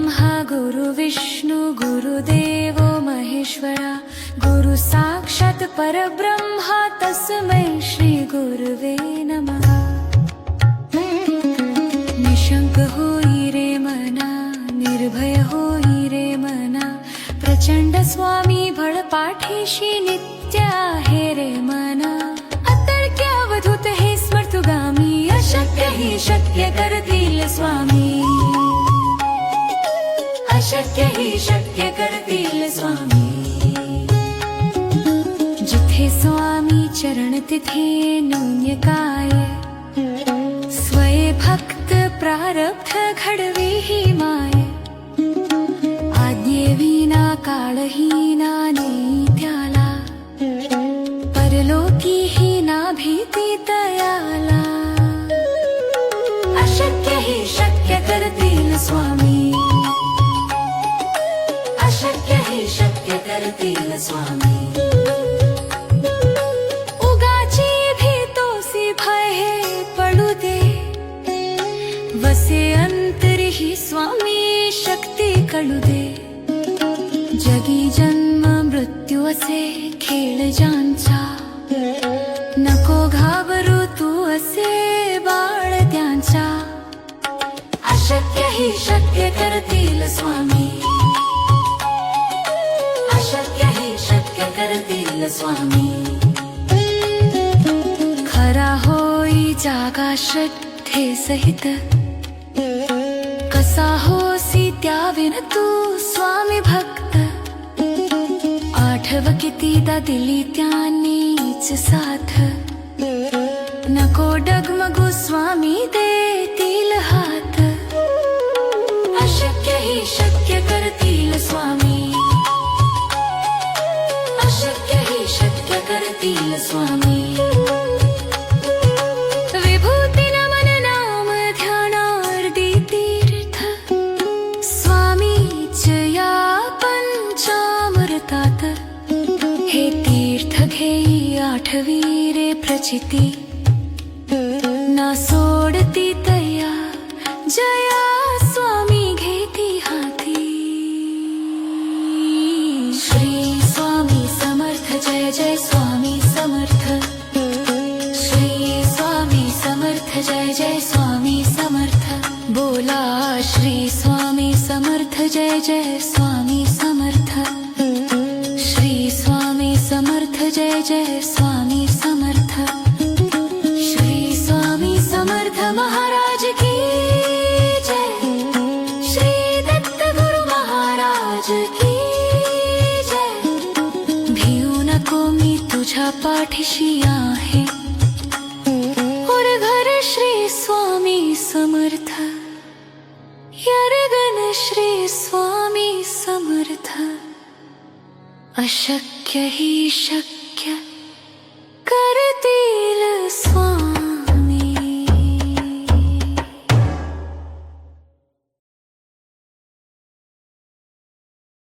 गुरुब्रह्मा गुरुविष्णु गुरुदेवो महेश्वरा गुरु साक्षात् परब्रह्मा तस्मै श्री गुरुवे नमः। निशंक होई रे मना, निर्भय होई रे मना, प्रचंड स्वामी भळ पाठीशी नित्य आहे रे मना। अतर्क्य अवधूत हे स्मर्तुगामी, अशक्य ही शक्य करतील स्वामी, अशक्य ही शक्य करतील स्वामी। जिथे स्वामी चरण तिथे नून्य काय, स्वये भक्त प्रारब्ध घडवे ही माय। आज्ञेविना काळहीना नेई त्याला, परलोकी ही ना भीती तयाला। अशक्य ही शक्य करतील स्वामी, अशक्य ही शक्य करतील स्वामी। उगाची भीतोसी भय हे पडू दे, वसे अंतरी ही स्वामी शक्ती कळू दे। जगी जन्म मृत्यू असे खेळ ज्यांचा, नको घाबरू तू असे बाळ त्यांचा। अशक्य ही शक्य करतील स्वामी, अशक्य ही शक्य करतील स्वामी। खरा होई जागा श्रद्धे सहित, कसा होसी त्याविन तू स्वामी भक्त। आठव कितीदा दिली त्यांनीच साथ, नको डगमगू स्वामी देतील हात। अशक्य ही शक्य करतील स्वामी, अशक्य ही शक्य करतील स्वामी। विभूती नमन नाम ध्यानार्दी तीर्थ, स्वामीच या पंचामृतात। हे तीर्थ घेई आठवी रे प्रचिती, ना सोडती तया जया स्वामी घेती हाती। श्री स्वामी समर्थ जय जय स्वामी समर्थ, श्री स्वामी समर्थ जय जय स्वामी समर्थ। बोला श्री स्वामी समर्थ जय जय स्वामी समर्थ, श्री स्वामी समर्थ जय जय स्वामी समर्थ। श्री स्वामी समर्थ महाराज की जय, श्री दत्त गुरु महाराज की जय। भिऊ नको मी तुझ्या पाठीशी आहे, और घर श्री स्वामी समर्थ। यरगन श्री स्वामी समर्थ, अशक्य ही शक्य